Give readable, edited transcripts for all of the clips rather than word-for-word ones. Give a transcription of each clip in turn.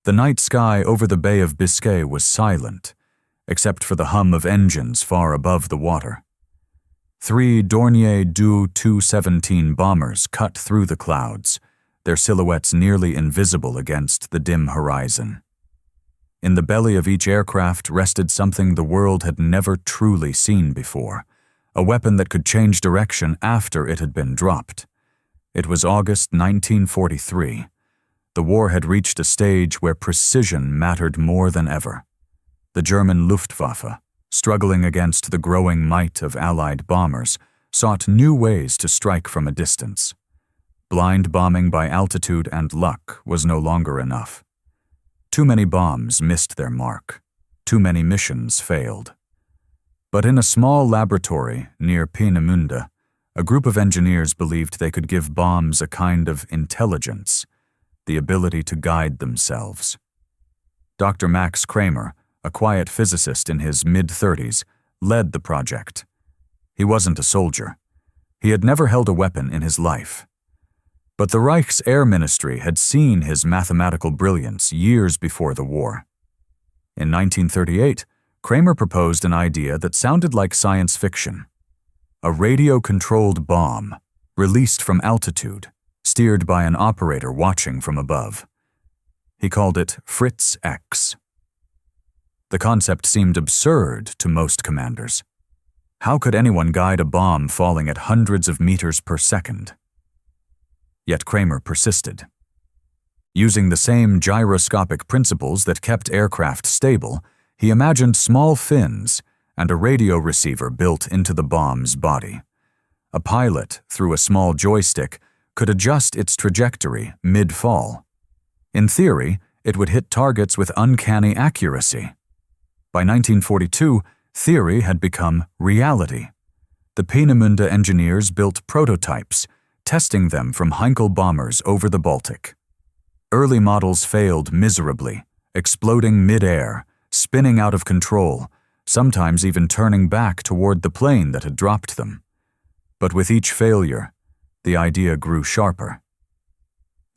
The night sky over the Bay of Biscay was silent, except for the hum of engines far above the water. 3 Dornier Do-217 bombers cut through the clouds, their silhouettes nearly invisible against the dim horizon. In the belly of each aircraft rested something the world had never truly seen before, a weapon that could change direction after it had been dropped. It was August 1943. The war had reached a stage where precision mattered more than ever. The German Luftwaffe, struggling against the growing might of Allied bombers, sought new ways to strike from a distance. Blind bombing by altitude and luck was no longer enough. Too many bombs missed their mark. Too many missions failed. But in a small laboratory near Peenemünde, a group of engineers believed they could give bombs a kind of intelligence, the ability to guide themselves. Dr. Max Kramer, a quiet physicist in his mid-30s, led the project. He wasn't a soldier. He had never held a weapon in his life. But the Reich's Air Ministry had seen his mathematical brilliance years before the war. In 1938, Kramer proposed an idea that sounded like science fiction. A radio-controlled bomb, released from altitude, steered by an operator watching from above. He called it Fritz X. The concept seemed absurd to most commanders. How could anyone guide a bomb falling at hundreds of meters per second? Yet Kramer persisted. Using the same gyroscopic principles that kept aircraft stable, he imagined small fins and a radio receiver built into the bomb's body. A pilot, through a small joystick, could adjust its trajectory mid-fall. In theory, it would hit targets with uncanny accuracy. By 1942, theory had become reality. The Peenemünde engineers built prototypes, testing them from Heinkel bombers over the Baltic. Early models failed miserably, exploding mid-air, spinning out of control, sometimes even turning back toward the plane that had dropped them. But with each failure, the idea grew sharper.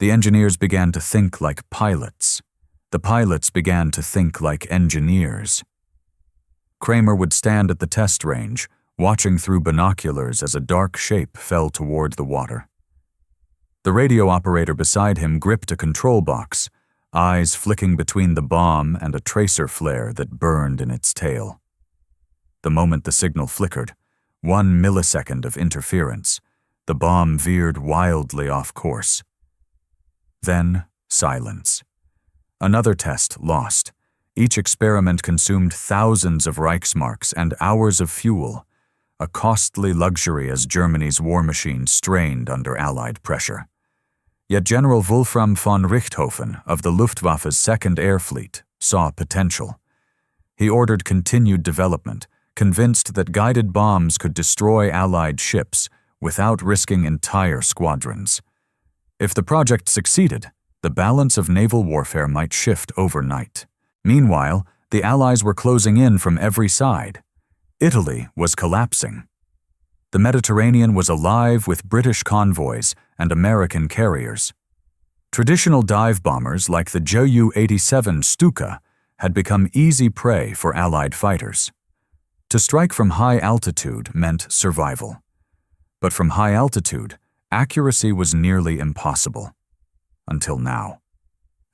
The engineers began to think like pilots. The pilots began to think like engineers. Kramer would stand at the test range, watching through binoculars as a dark shape fell toward the water. The radio operator beside him gripped a control box, eyes flicking between the bomb and a tracer flare that burned in its tail. The moment the signal flickered, 1 millisecond of interference, the bomb veered wildly off course. Then, silence. Another test lost. Each experiment consumed thousands of Reichsmarks and hours of fuel, a costly luxury as Germany's war machine strained under Allied pressure. Yet General Wolfram von Richthofen of the Luftwaffe's Second Air Fleet saw potential. He ordered continued development, convinced that guided bombs could destroy Allied ships without risking entire squadrons. If the project succeeded, the balance of naval warfare might shift overnight. Meanwhile, the Allies were closing in from every side. Italy was collapsing. The Mediterranean was alive with British convoys and American carriers. Traditional dive bombers like the Ju-87 Stuka had become easy prey for Allied fighters. To strike from high altitude meant survival. But from high altitude, accuracy was nearly impossible. Until now.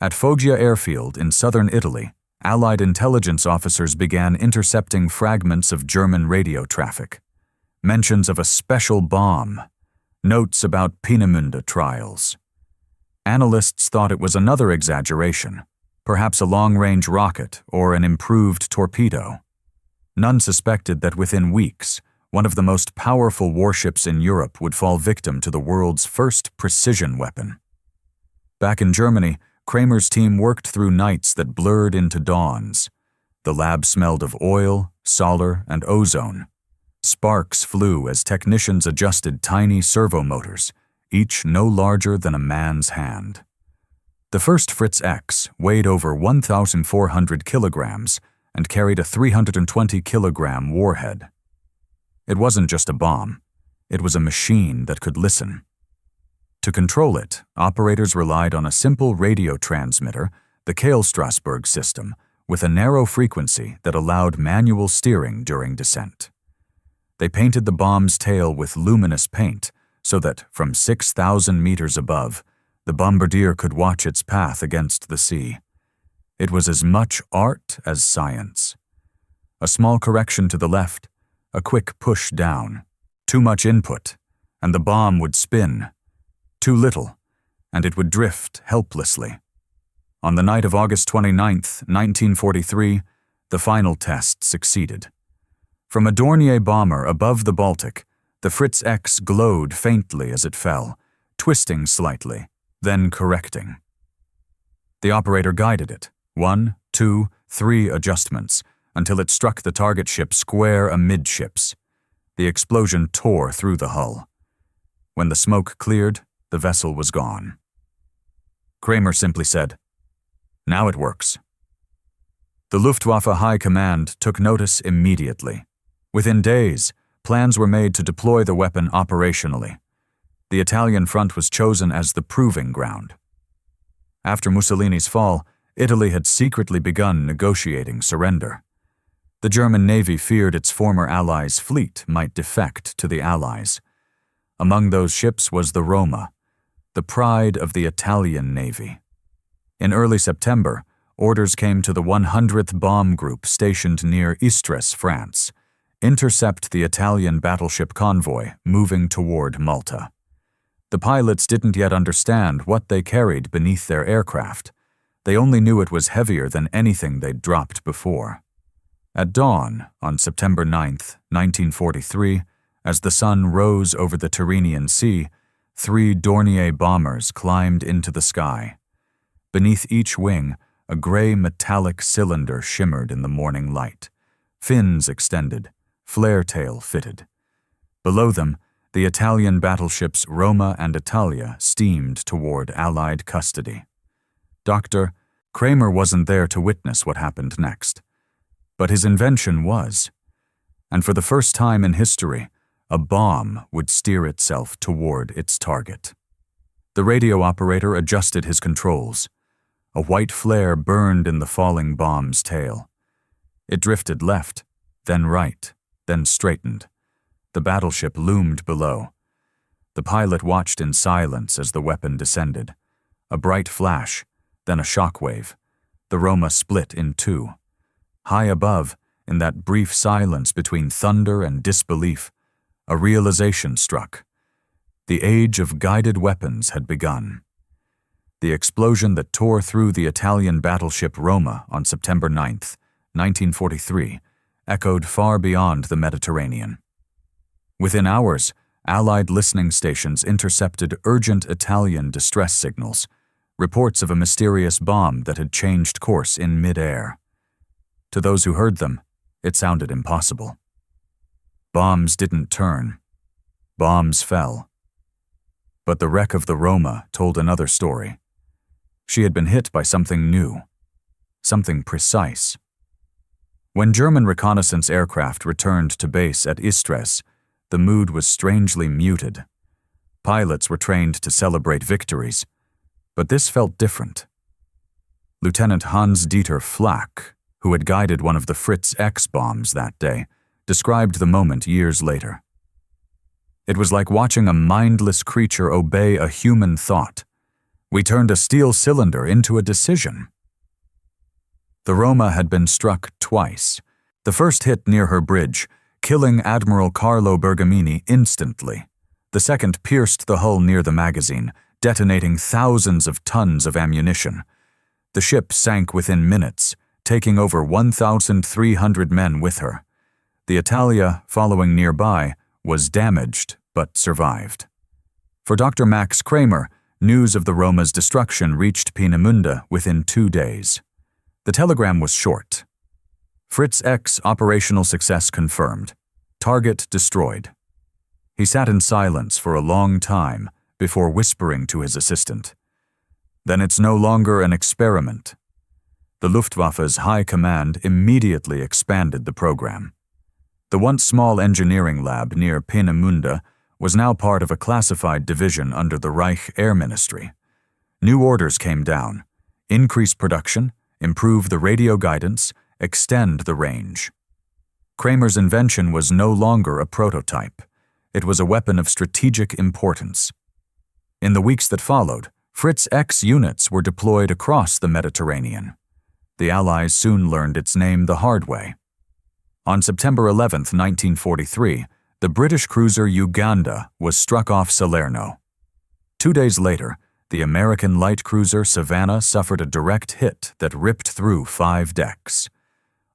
At Foggia Airfield in southern Italy, Allied intelligence officers began intercepting fragments of German radio traffic. Mentions of a special bomb, notes about Peenemünde trials. Analysts thought it was another exaggeration, perhaps a long-range rocket or an improved torpedo. None suspected that within weeks, one of the most powerful warships in Europe would fall victim to the world's first precision weapon. Back in Germany, Kramer's team worked through nights that blurred into dawns. The lab smelled of oil, solder, and ozone. Sparks flew as technicians adjusted tiny servo motors, each no larger than a man's hand. The first Fritz X weighed over 1,400 kilograms and carried a 320-kilogram warhead. It wasn't just a bomb. It was a machine that could listen. To control it, operators relied on a simple radio transmitter the Kehl-Strasburg system, with a narrow frequency that allowed manual steering during descent. They painted the bomb's tail with luminous paint so that, from 6,000 meters above, the bombardier could watch its path against the sea. It was as much art as science. A small correction to the left, a quick push down. Too much input, and the bomb would spin. Too little, and it would drift helplessly. On the night of August 29, 1943, the final test succeeded. From a Dornier bomber above the Baltic, the Fritz X glowed faintly as it fell, twisting slightly, then correcting. The operator guided it, 1, 2, 3 adjustments, until it struck the target ship square amidships. The explosion tore through the hull. When the smoke cleared, the vessel was gone. Kramer simply said, "Now it works." The Luftwaffe High Command took notice immediately. Within days, plans were made to deploy the weapon operationally. The Italian front was chosen as the proving ground. After Mussolini's fall, Italy had secretly begun negotiating surrender. The German Navy feared its former allies' fleet might defect to the Allies. Among those ships was the Roma, the pride of the Italian Navy. In early September, orders came to the 100th Bomb Group stationed near Istres, France, intercept the Italian battleship convoy moving toward Malta. The pilots didn't yet understand what they carried beneath their aircraft. They only knew it was heavier than anything they'd dropped before. At dawn, on September 9, 1943, as the sun rose over the Tyrrhenian Sea, 3 Dornier bombers climbed into the sky. Beneath each wing, a gray metallic cylinder shimmered in the morning light. Fins extended, flare tail fitted. Below them, the Italian battleships Roma and Italia steamed toward Allied custody. Dr. Kramer wasn't there to witness what happened next. But his invention was. And for the first time in history, a bomb would steer itself toward its target. The radio operator adjusted his controls. A white flare burned in the falling bomb's tail. It drifted left, then right, then straightened. The battleship loomed below. The pilot watched in silence as the weapon descended. A bright flash, then a shockwave. The Roma split in two. High above, in that brief silence between thunder and disbelief, a realization struck. The age of guided weapons had begun. The explosion that tore through the Italian battleship Roma on September 9, 1943, echoed far beyond the Mediterranean. Within hours, Allied listening stations intercepted urgent Italian distress signals, reports of a mysterious bomb that had changed course in mid-air. To those who heard them, it sounded impossible. Bombs didn't turn. Bombs fell. But the wreck of the Roma told another story. She had been hit by something new, something precise. When German reconnaissance aircraft returned to base at Istres, the mood was strangely muted. Pilots were trained to celebrate victories, but this felt different. Lieutenant Hans-Dieter Flak, who had guided one of the Fritz X bombs that day, described the moment years later. It was like watching a mindless creature obey a human thought. We turned a steel cylinder into a decision. The Roma had been struck twice. The first hit near her bridge, killing Admiral Carlo Bergamini instantly. The second pierced the hull near the magazine, detonating thousands of tons of ammunition. The ship sank within minutes, taking over 1,300 men with her. The Italia, following nearby, was damaged but survived. For Dr. Max Kramer, news of the Roma's destruction reached Peenemünde within 2 days. The telegram was short. Fritz X operational success confirmed. Target destroyed. He sat in silence for a long time before whispering to his assistant. Then it's no longer an experiment. The Luftwaffe's high command immediately expanded the program. The once small engineering lab near Peenemünde was now part of a classified division under the Reich Air Ministry. New orders came down. increase production, improve the radio guidance, extend the range. Kramer's invention was no longer a prototype. It was a weapon of strategic importance. In the weeks that followed, Fritz X units were deployed across the Mediterranean. The Allies soon learned its name the hard way. On September 11, 1943, the British cruiser Uganda was struck off Salerno. 2 days later, the American light cruiser Savannah suffered a direct hit that ripped through 5 decks.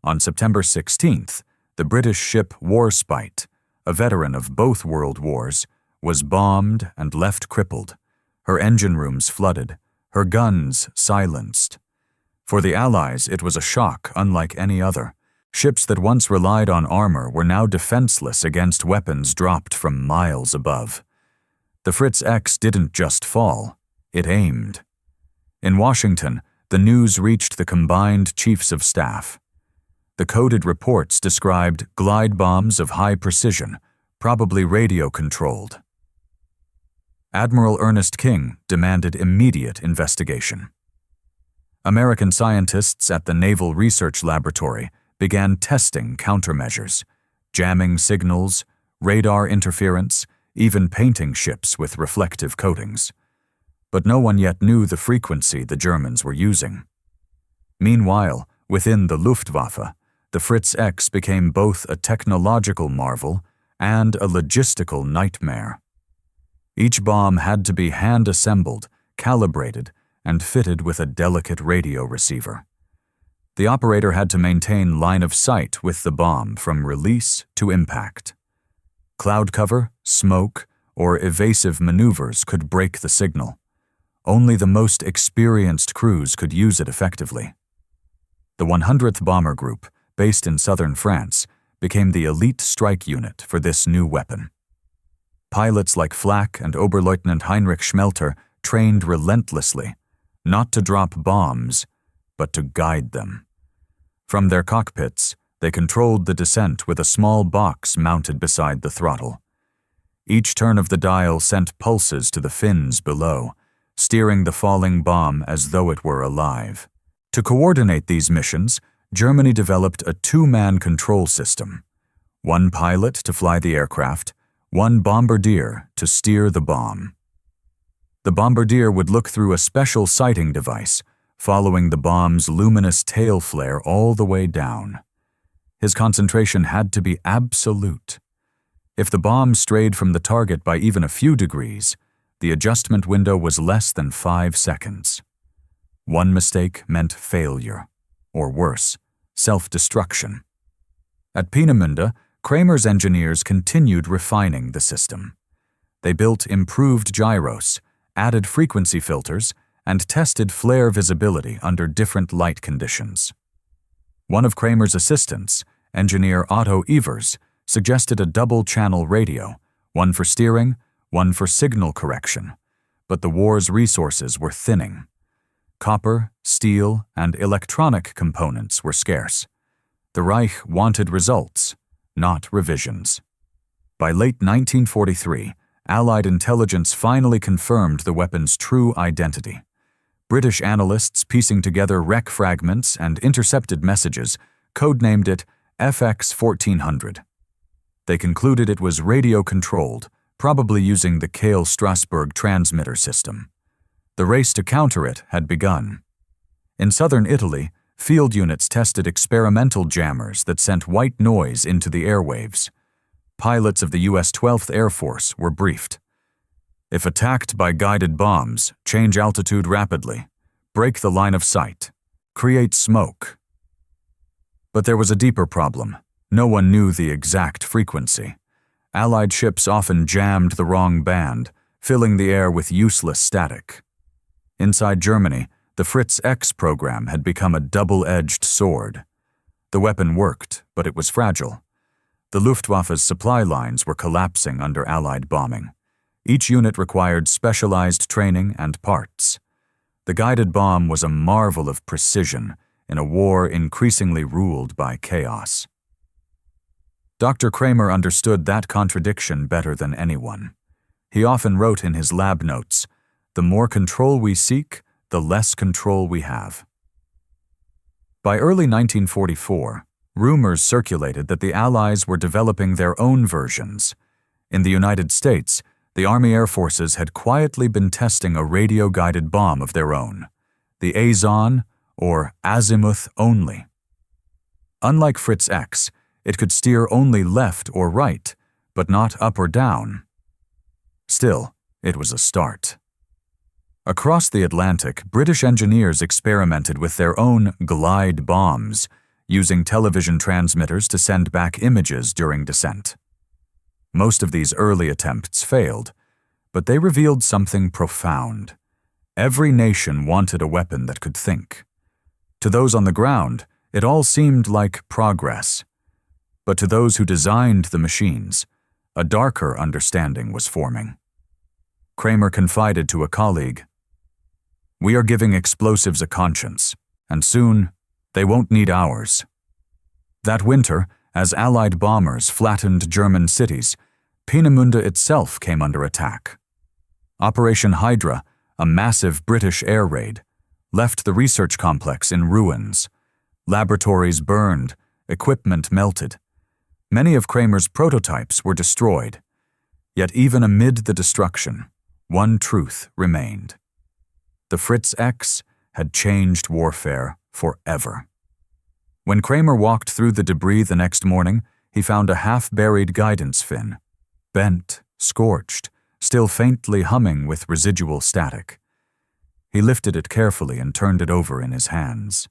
On September 16th, the British ship Warspite, a veteran of both world wars, was bombed and left crippled, her engine rooms flooded, her guns silenced. For the Allies, it was a shock unlike any other. Ships that once relied on armor were now defenseless against weapons dropped from miles above. The Fritz X didn't just fall, it aimed. In Washington, the news reached the combined chiefs of staff. The coded reports described glide bombs of high precision, probably radio-controlled. Admiral Ernest King demanded immediate investigation. American scientists at the Naval Research Laboratory began testing countermeasures, jamming signals, radar interference, even painting ships with reflective coatings. But no one yet knew the frequency the Germans were using. Meanwhile, within the Luftwaffe, the Fritz X became both a technological marvel and a logistical nightmare. Each bomb had to be hand-assembled, calibrated, and fitted with a delicate radio receiver. The operator had to maintain line of sight with the bomb from release to impact. Cloud cover, smoke, or evasive maneuvers could break the signal. Only the most experienced crews could use it effectively. The 100th Bomber Group, based in southern France, became the elite strike unit for this new weapon. Pilots like Flak and Oberleutnant Heinrich Schmelter trained relentlessly, not to drop bombs, but to guide them. From their cockpits, they controlled the descent with a small box mounted beside the throttle. Each turn of the dial sent pulses to the fins below, steering the falling bomb as though it were alive. To coordinate these missions, Germany developed a 2-man control system: 1 pilot to fly the aircraft, 1 bombardier to steer the bomb. The bombardier would look through a special sighting device, following the bomb's luminous tail flare all the way down. His concentration had to be absolute. If the bomb strayed from the target by even a few degrees, the adjustment window was less than 5 seconds. One mistake meant failure, or worse, self-destruction. At Peenemünde, Kramer's engineers continued refining the system. They built improved gyros, added frequency filters, and tested flare visibility under different light conditions. One of Kramer's assistants, engineer Otto Evers, suggested a double-channel radio, one for steering, one for signal correction, but the war's resources were thinning. Copper, steel, and electronic components were scarce. The Reich wanted results, not revisions. By late 1943, Allied intelligence finally confirmed the weapon's true identity. British analysts piecing together wreck fragments and intercepted messages codenamed it FX-1400. They concluded it was radio-controlled, probably using the Kehl-Strasburg transmitter system. The race to counter it had begun. In southern Italy, field units tested experimental jammers that sent white noise into the airwaves. Pilots of the U.S. 12th Air Force were briefed. If attacked by guided bombs, change altitude rapidly, break the line of sight, create smoke. But there was a deeper problem. No one knew the exact frequency. Allied ships often jammed the wrong band, filling the air with useless static. Inside Germany, the Fritz X program had become a double-edged sword. The weapon worked, but it was fragile. The Luftwaffe's supply lines were collapsing under Allied bombing. Each unit required specialized training and parts. The guided bomb was a marvel of precision in a war increasingly ruled by chaos. Dr. Kramer understood that contradiction better than anyone. He often wrote in his lab notes, "The more control we seek, the less control we have. By early 1944, rumors circulated that the Allies were developing their own versions. In the United States, the Army Air Forces had quietly been testing a radio-guided bomb of their own, the Azon, or azimuth only. Unlike Fritz X, it could steer only left or right, but not up or down. Still, it was a start. Across the Atlantic, British engineers experimented with their own glide bombs, using television transmitters to send back images during descent. Most of these early attempts failed, but they revealed something profound. Every nation wanted a weapon that could think. To those on the ground, it all seemed like progress. But to those who designed the machines, a darker understanding was forming. Kramer confided to a colleague, "We are giving explosives a conscience, and soon they won't need ours." That winter, as Allied bombers flattened German cities, Peenemünde itself came under attack. Operation Hydra, a massive British air raid, left the research complex in ruins. Laboratories burned, equipment melted. Many of Kramer's prototypes were destroyed. Yet even amid the destruction, one truth remained. The Fritz X had changed warfare forever. When Kramer walked through the debris the next morning, he found a half-buried guidance fin, bent, scorched, still faintly humming with residual static. He lifted it carefully and turned it over in his hands.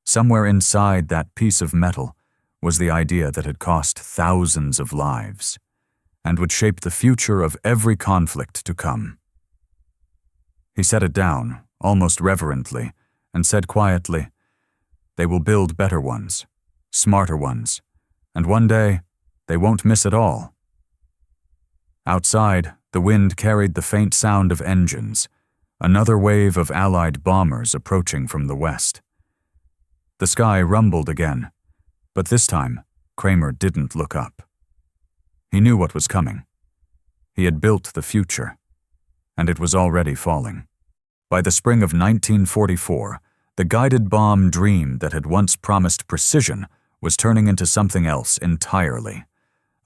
Somewhere inside that piece of metal was the idea that had cost thousands of lives and would shape the future of every conflict to come. He set it down, almost reverently, and said quietly, "They will build better ones, smarter ones, and one day they won't miss it all." Outside, the wind carried the faint sound of engines, another wave of Allied bombers approaching from the west. The sky rumbled again, but this time, Kramer didn't look up. He knew what was coming. He had built the future, and it was already falling. By the spring of 1944, the guided bomb dream that had once promised precision was turning into something else entirely,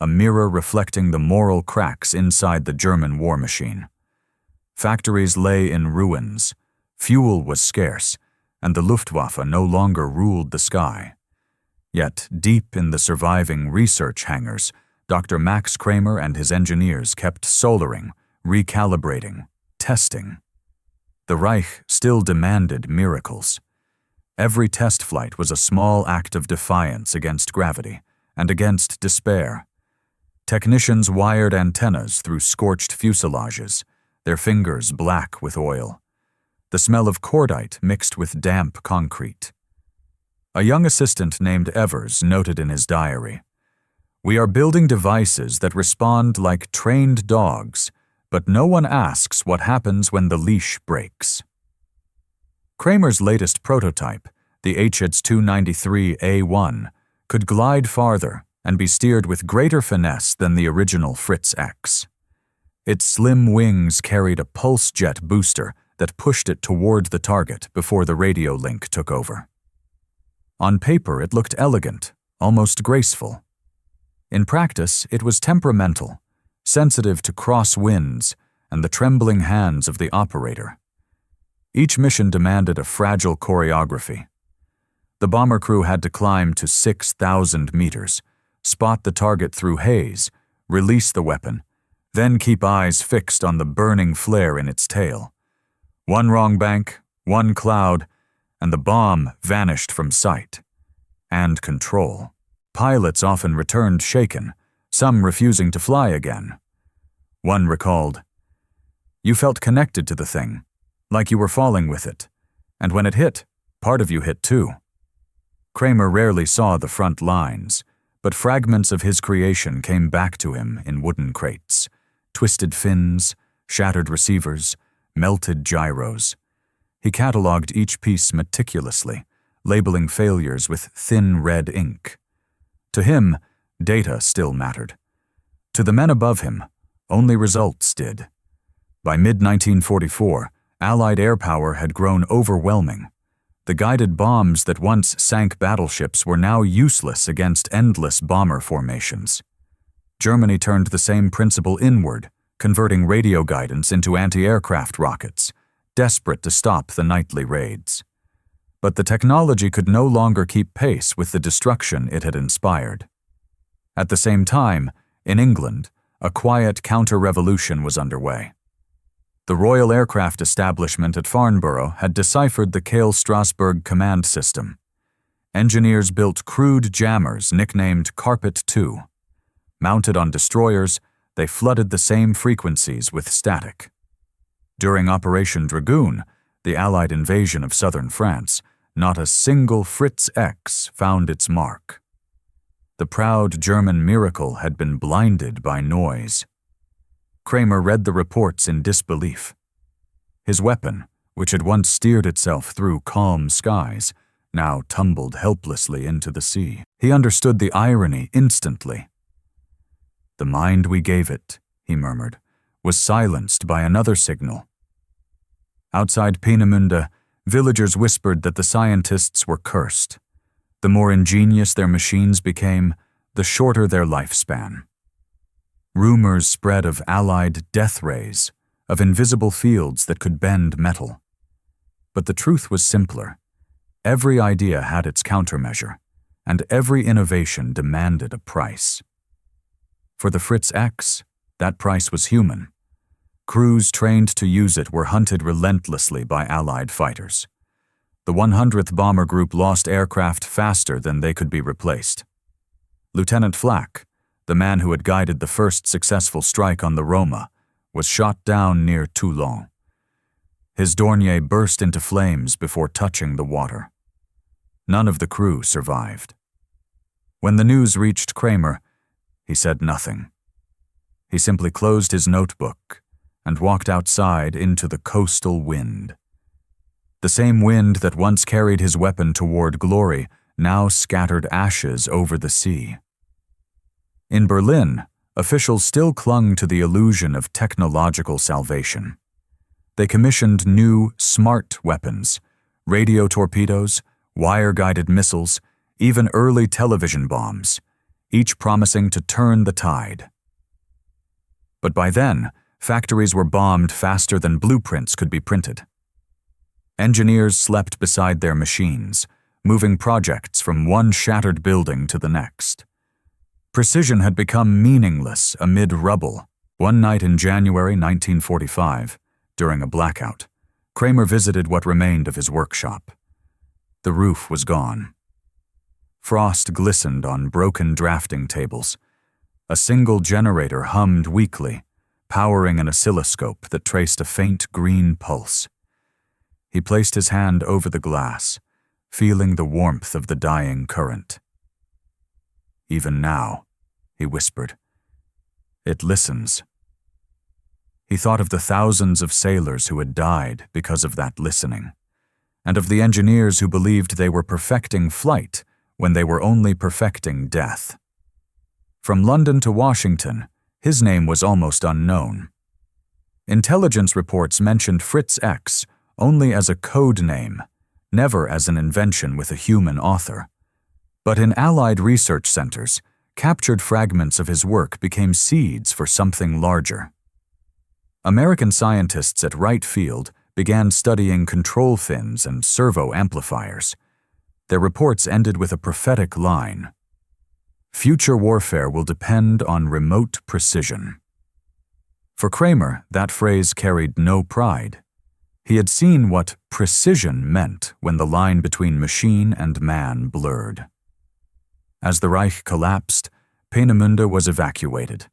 a mirror reflecting the moral cracks inside the German war machine. Factories lay in ruins, fuel was scarce, and the Luftwaffe no longer ruled the sky. Yet, deep in the surviving research hangars, Dr. Max Kramer and his engineers kept solering, recalibrating, testing. The Reich still demanded miracles. Every test flight was a small act of defiance against gravity and against despair. Technicians wired antennas through scorched fuselages, their fingers black with oil. The smell of cordite mixed with damp concrete. A young assistant named Evers noted in his diary, "We are building devices that respond like trained dogs, but no one asks what happens when the leash breaks." Kramer's latest prototype, the HH-293A1, could glide farther and be steered with greater finesse than the original Fritz X. Its slim wings carried a pulse jet booster that pushed it toward the target before the radio link took over. On paper, it looked elegant, almost graceful. In practice, it was temperamental, sensitive to cross winds and the trembling hands of the operator. Each mission demanded a fragile choreography. The bomber crew had to climb to 6,000 meters, spot the target through haze, release the weapon, then keep eyes fixed on the burning flare in its tail. One wrong bank, one cloud, and the bomb vanished from sight. And control. Pilots often returned shaken, some refusing to fly again. One recalled, "You felt connected to the thing, like you were falling with it, and when it hit, part of you hit too." Kramer rarely saw the front lines, but fragments of his creation came back to him in wooden crates, twisted fins, shattered receivers, melted gyros. He cataloged each piece meticulously, labeling failures with thin red ink. To him, data still mattered. To the men above him, only results did. By mid-1944, Allied air power had grown overwhelming. The guided bombs that once sank battleships were now useless against endless bomber formations. Germany turned the same principle inward, converting radio guidance into anti-aircraft rockets, desperate to stop the nightly raids. But the technology could no longer keep pace with the destruction it had inspired. At the same time, in England, a quiet counter-revolution was underway. The Royal Aircraft Establishment at Farnborough had deciphered the Kehl-Strasburg command system. Engineers built crude jammers nicknamed Carpet 2. Mounted on destroyers, they flooded the same frequencies with static. During Operation Dragoon, the Allied invasion of southern France, not a single Fritz X found its mark. The proud German miracle had been blinded by noise. Kramer read the reports in disbelief. His weapon, which had once steered itself through calm skies, now tumbled helplessly into the sea. He understood the irony instantly. "The mind we gave it," he murmured, was silenced by another signal. Outside Peenemünde, villagers whispered that the scientists were cursed. The more ingenious their machines became, the shorter their lifespan. Rumors spread of Allied death rays, of invisible fields that could bend metal. But the truth was simpler. Every idea had its countermeasure, and every innovation demanded a price. For the Fritz X, that price was human. Crews trained to use it were hunted relentlessly by Allied fighters. The 100th Bomber Group lost aircraft faster than they could be replaced. Lieutenant Flack, the man who had guided the first successful strike on the Roma, was shot down near Toulon. His Dornier burst into flames before touching the water. None of the crew survived. When the news reached Kramer, he said nothing. He simply closed his notebook and walked outside into the coastal wind. The same wind that once carried his weapon toward glory now scattered ashes over the sea. In Berlin, officials still clung to the illusion of technological salvation. They commissioned new, smart weapons, radio torpedoes, wire-guided missiles, even early television bombs, each promising to turn the tide. But by then, factories were bombed faster than blueprints could be printed. Engineers slept beside their machines, moving projects from one shattered building to the next. Precision had become meaningless amid rubble. One night in January 1945, during a blackout, Kramer visited what remained of his workshop. The roof was gone. Frost glistened on broken drafting tables. A single generator hummed weakly, powering an oscilloscope that traced a faint green pulse. He placed his hand over the glass, feeling the warmth of the dying current. "Even now," he whispered, "it listens." He thought of the thousands of sailors who had died because of that listening, and of the engineers who believed they were perfecting flight when they were only perfecting death. From London to Washington, his name was almost unknown. Intelligence reports mentioned Fritz X only as a code name, never as an invention with a human author. But in Allied research centers, captured fragments of his work became seeds for something larger. American scientists at Wright Field began studying control fins and servo amplifiers. Their reports ended with a prophetic line: "Future warfare will depend on remote precision." For Kramer, that phrase carried no pride. He had seen what precision meant when the line between machine and man blurred. As the Reich collapsed, Peenemünde was evacuated.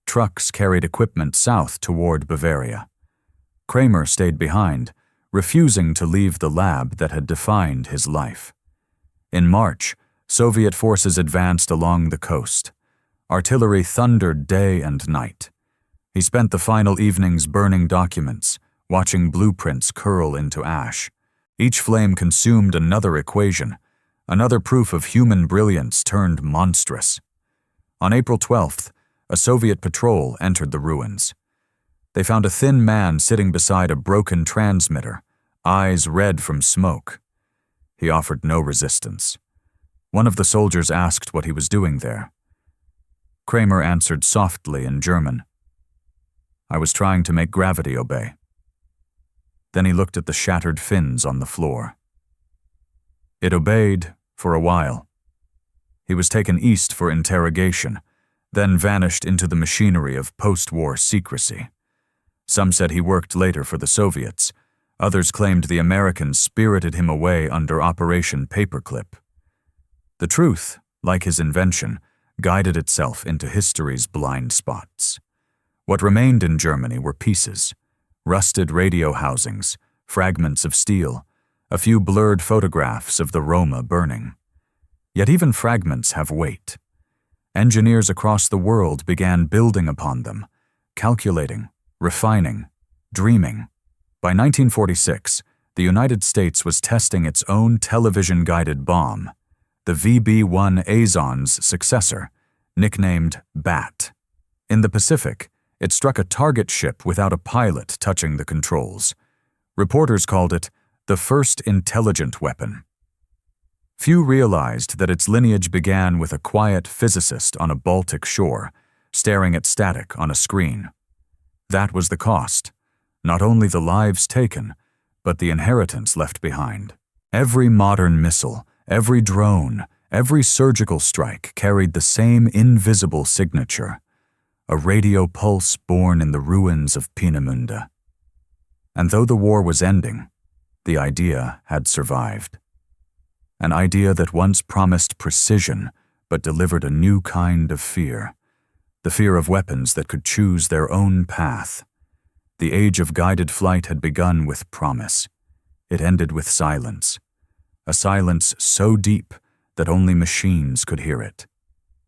Trucks carried equipment south toward Bavaria. Kramer stayed behind, refusing to leave the lab that had defined his life. In March, Soviet forces advanced along the coast. Artillery thundered day and night. He spent the final evenings burning documents, watching blueprints curl into ash. Each flame consumed another equation, another proof of human brilliance turned monstrous. On April 12th, a Soviet patrol entered the ruins. They found a thin man sitting beside a broken transmitter, eyes red from smoke. He offered no resistance. One of the soldiers asked what he was doing there. Kramer answered softly in German, "I was trying to make gravity obey." Then he looked at the shattered fins on the floor. It obeyed for a while. He was taken east for interrogation, then vanished into the machinery of post-war secrecy. Some said he worked later for the Soviets. Others claimed the Americans spirited him away under Operation Paperclip. The truth, like his invention, guided itself into history's blind spots. What remained in Germany were pieces, rusted radio housings, fragments of steel, a few blurred photographs of the Roma burning. Yet even fragments have weight. Engineers across the world began building upon them, calculating, refining, dreaming. By 1946, the United States was testing its own television-guided bomb, the VB-1 Azon's successor, nicknamed Bat. In the Pacific, it struck a target ship without a pilot touching the controls. Reporters called it the first intelligent weapon. Few realized that its lineage began with a quiet physicist on a Baltic shore, staring at static on a screen. That was the cost, not only the lives taken, but the inheritance left behind. Every modern missile, every drone, every surgical strike carried the same invisible signature, a radio pulse born in the ruins of Peenemünde. And though the war was ending, the idea had survived. An idea that once promised precision but delivered a new kind of fear, the fear of weapons that could choose their own path. The age of guided flight had begun with promise. It ended with silence, a silence so deep that only machines could hear it.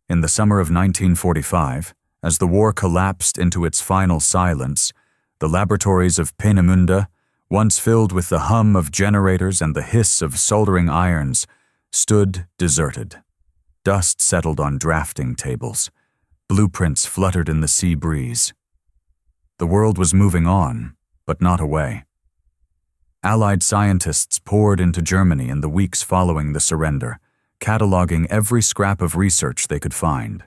In the summer of 1945, as the war collapsed into its final silence, the laboratories of Peenemünde, once filled with the hum of generators and the hiss of soldering irons, stood deserted. Dust settled on drafting tables. Blueprints fluttered in the sea breeze. The world was moving on, but not away. Allied scientists poured into Germany in the weeks following the surrender, cataloging every scrap of research they could find.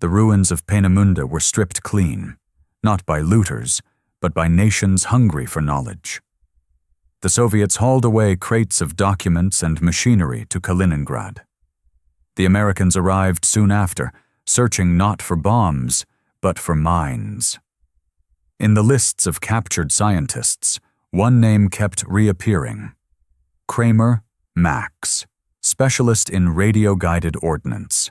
The ruins of Peenemünde were stripped clean, not by looters, but by nations hungry for knowledge. The Soviets hauled away crates of documents and machinery to Kaliningrad. The Americans arrived soon after, searching not for bombs, but for mines. In the lists of captured scientists, one name kept reappearing: Kramer, Max, specialist in radio-guided ordnance.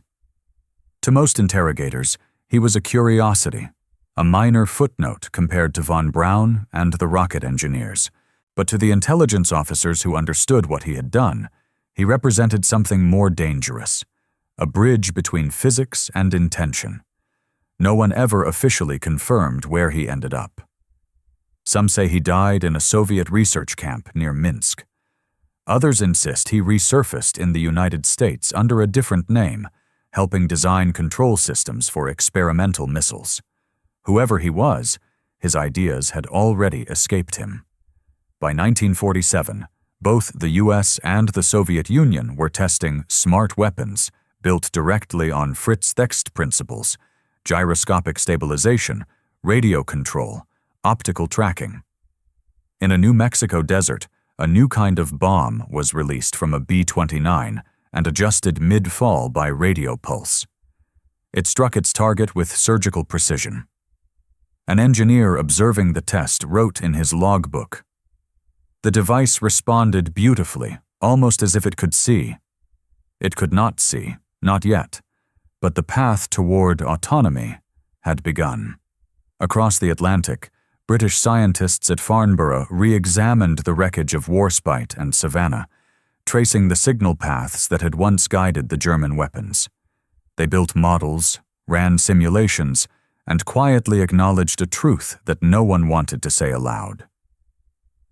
To most interrogators, he was a curiosity, a minor footnote compared to von Braun and the rocket engineers. But to the intelligence officers who understood what he had done, he represented something more dangerous, a bridge between physics and intention. No one ever officially confirmed where he ended up. Some say he died in a Soviet research camp near Minsk. Others insist he resurfaced in the United States under a different name, helping design control systems for experimental missiles. Whoever he was, his ideas had already escaped him. By 1947, both the US and the Soviet Union were testing smart weapons built directly on Fritz X principles: gyroscopic stabilization, radio control, optical tracking. In a New Mexico desert, a new kind of bomb was released from a B-29 and adjusted mid-fall by radio pulse. It struck its target with surgical precision. An engineer observing the test wrote in his logbook, "The device responded beautifully, almost as if it could see. It could not see, not yet, but the path toward autonomy had begun." Across the Atlantic, British scientists at Farnborough re-examined the wreckage of Warspite and Savannah, tracing the signal paths that had once guided the German weapons. They built models, ran simulations, and quietly acknowledged a truth that no one wanted to say aloud.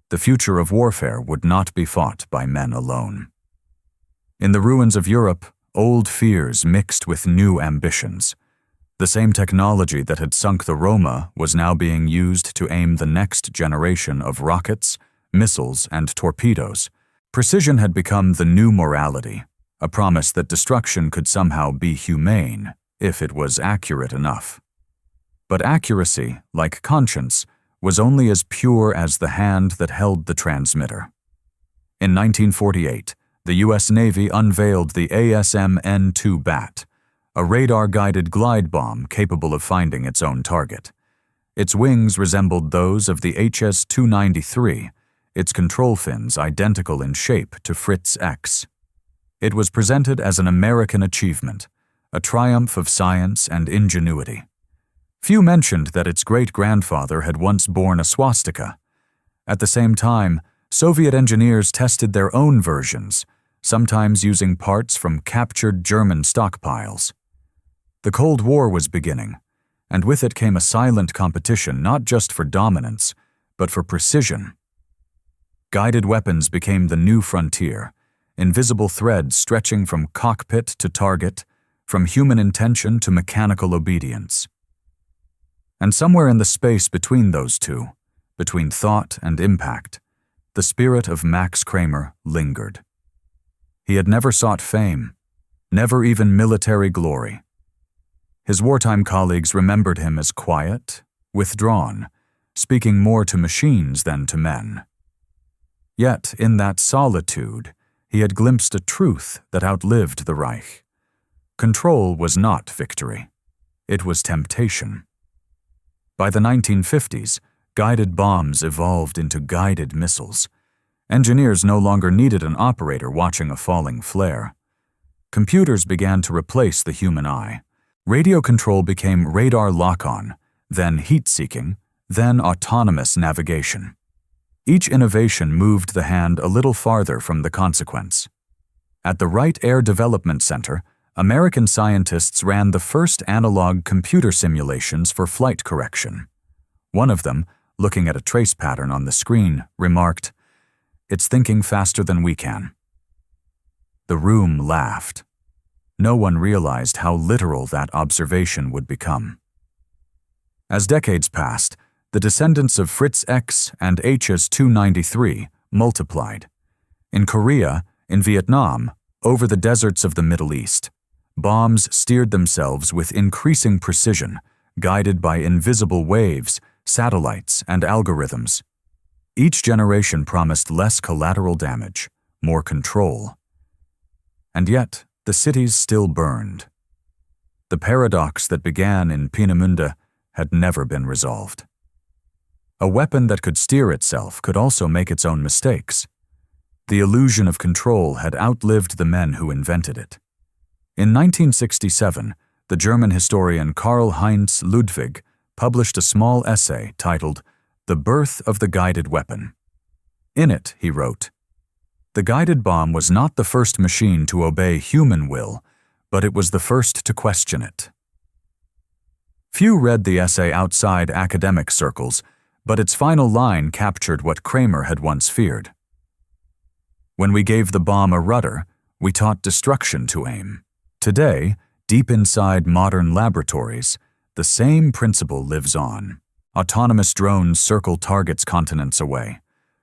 The future of warfare would not be fought by men alone. In the ruins of Europe, old fears mixed with new ambitions. The same technology that had sunk the Roma was now being used to aim the next generation of rockets, missiles, and torpedoes. Precision had become the new morality, a promise that destruction could somehow be humane if it was accurate enough. But accuracy, like conscience, was only as pure as the hand that held the transmitter. In 1948, the U.S. Navy unveiled the ASM-N2 Bat, a radar-guided glide bomb capable of finding its own target. Its wings resembled those of the HS-293, its control fins identical in shape to Fritz X. It was presented as an American achievement, a triumph of science and ingenuity. Few mentioned that its great-grandfather had once borne a swastika. At the same time, Soviet engineers tested their own versions, sometimes using parts from captured German stockpiles. The Cold War was beginning, and with it came a silent competition not just for dominance, but for precision. Guided weapons became the new frontier, invisible threads stretching from cockpit to target, from human intention to mechanical obedience. And somewhere in the space between those two, between thought and impact, the spirit of Max Kramer lingered. He had never sought fame, never even military glory. His wartime colleagues remembered him as quiet, withdrawn, speaking more to machines than to men. Yet, in that solitude, he had glimpsed a truth that outlived the Reich. Control was not victory. It was temptation. By the 1950s, guided bombs evolved into guided missiles. Engineers no longer needed an operator watching a falling flare. Computers began to replace the human eye. Radio control became radar lock-on, then heat-seeking, then autonomous navigation. Each innovation moved the hand a little farther from the consequence. At the Wright Air Development Center, American scientists ran the first analog computer simulations for flight correction. One of them, looking at a trace pattern on the screen, remarked, "It's thinking faster than we can." The room laughed. No one realized how literal that observation would become. As decades passed, the descendants of Fritz X and HS-293 multiplied. In Korea, in Vietnam, over the deserts of the Middle East, bombs steered themselves with increasing precision, guided by invisible waves, satellites, and algorithms. Each generation promised less collateral damage, more control. And yet, the cities still burned. The paradox that began in Peenemünde had never been resolved. A weapon that could steer itself could also make its own mistakes. The illusion of control had outlived the men who invented it. In 1967, the German historian Karl-Heinz Ludwig published a small essay titled "The Birth of the Guided Weapon." In it, he wrote, "The guided bomb was not the first machine to obey human will, but it was the first to question it." Few read the essay outside academic circles, but its final line captured what Kramer had once feared. "When we gave the bomb a rudder, we taught destruction to aim. Today, deep inside modern laboratories, the same principle lives on. Autonomous drones circle targets continents away.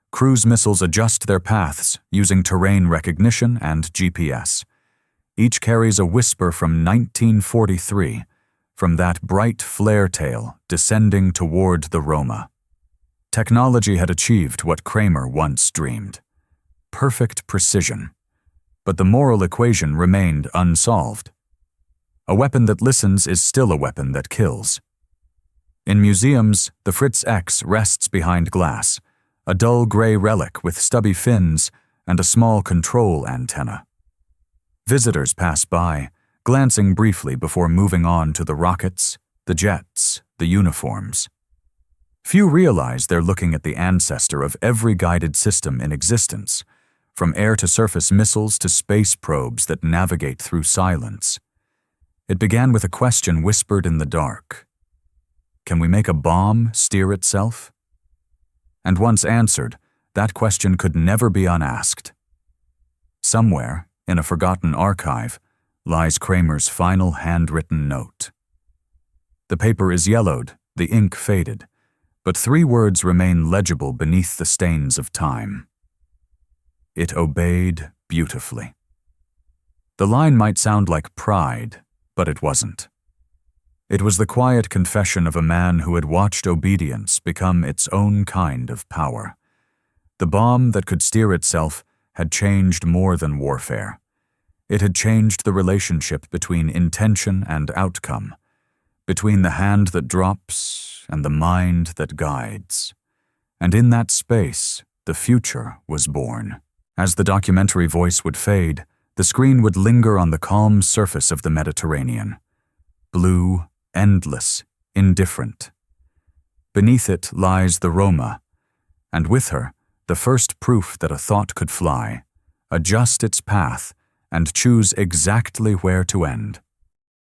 Cruise missiles adjust their paths using terrain recognition and GPS. Each carries a whisper from 1943, from that bright flare tail descending toward the Roma. Technology had achieved what Kramer once dreamed. Perfect precision. But the moral equation remained unsolved. A weapon that listens is still a weapon that kills. In museums, the Fritz X rests behind glass, a dull gray relic with stubby fins and a small control antenna. Visitors pass by, glancing briefly before moving on to the rockets, the jets, the uniforms. Few realize they're looking at the ancestor of every guided system in existence, from air-to-surface missiles to space probes that navigate through silence. It began with a question whispered in the dark. Can we make a bomb steer itself? And once answered, that question could never be unasked. Somewhere, in a forgotten archive, lies Kramer's final handwritten note. The paper is yellowed, the ink faded, but 3 words remain legible beneath the stains of time. It obeyed beautifully. The line might sound like pride, but it wasn't. It was the quiet confession of a man who had watched obedience become its own kind of power. The bomb that could steer itself had changed more than warfare. It had changed the relationship between intention and outcome, between the hand that drops and the mind that guides. And in that space, the future was born. As the documentary voice would fade, the screen would linger on the calm surface of the Mediterranean. Blue, endless, indifferent. Beneath it lies the Roma, and with her, the first proof that a thought could fly, adjust its path, and choose exactly where to end.